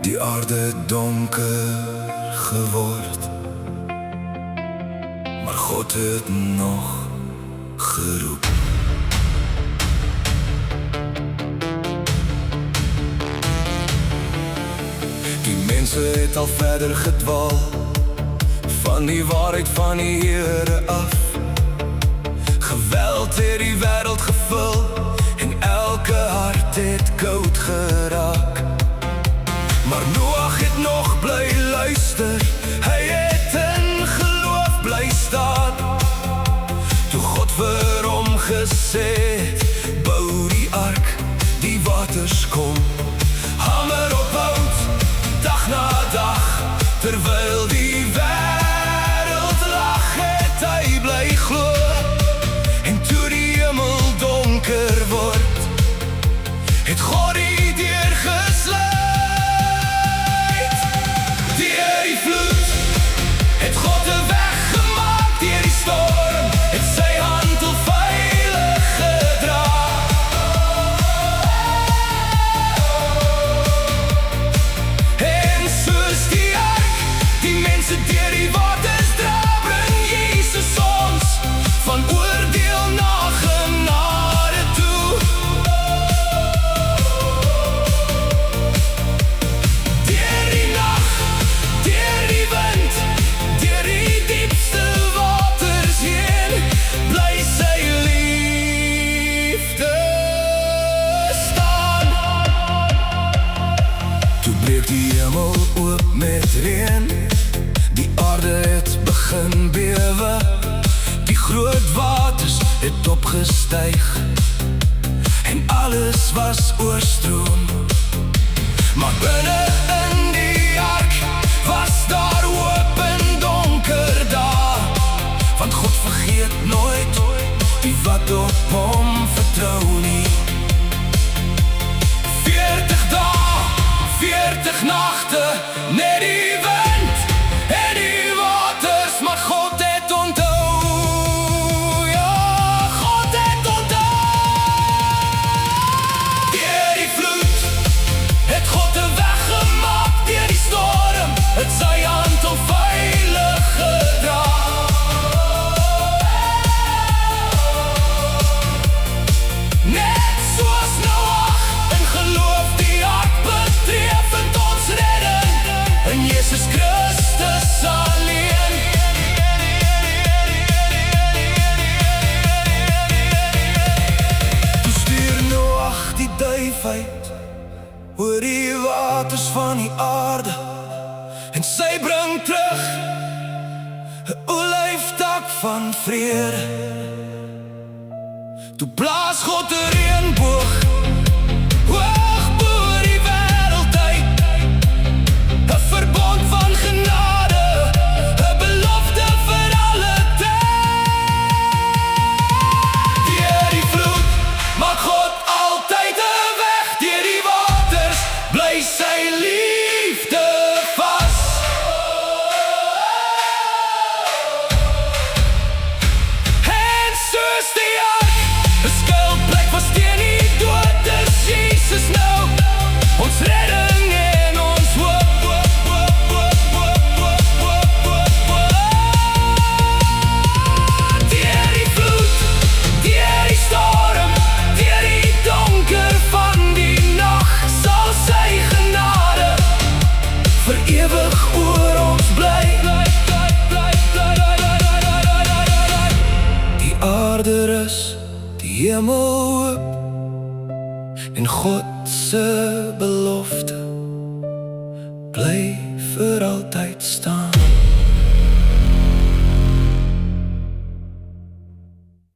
die aarde donker geword, maar God het nog geroep. Die mense het al verder gedwaal van die waarheid van die Here af. Geweld het die wêreld gevul en elke hart het koud geraak. Maar Noag het nog bly luister, hy het in geloof bly staan. Toe God vir hom gesê het, bou die ark, die waters kom. Hamer op hout, dag na dag, terwyl die wêreld lag, het hy bly glo. En toe die hemel donker word, het God die deur gesluit. Deur die vloed het God 'n weg gemaak, deur die storm het sy hand al veilig gedra. En soos die ark die mense deur die waters dra, bring Jesus ons van oordeel na genade toe. Deur die nag, deur die wind, deur die diepste waters heen, bly sy liefde staan. Toe breek die hemel oop met reën, die aarde het begin bewe, die groot waters het opgestyg en alles was oorstroom. Maar binne in die ark was daar hoop en donker dae, want God vergeet nooit die wat op hom vertrou nie. 40 dae, 40 nagte, net die wind en die waters, maar God het onthou. Ja, God het onthou. Deur die vloed het God 'n weg gemaak, deur die storm het sy hand al veilig gedra. Net soos Noag in geloof die ark betree, vind ons redding in Jesus Christus alleen. Toe stuur Noag die duif uit oor die waters van die aarde, en sy bring terug 'n olyftak van vrede. Toe blaas God 'n reënboog hoog bo die wêreld uit, 'n verbond van genade, 'n belofte vir alle tyd. Deur die vloed maak God altyd 'n weg, deur die waters bly sy liefde vas. En soos die ark 'n skuilplek was teen die dood, is Jesus nou ons redding en ons hoop. Deur die vloed, deur die storm, deur die donker van die nag, sal sy genade vir ewig oor ons bly. Die aarde rus, die hemel oop, en God se belofte bly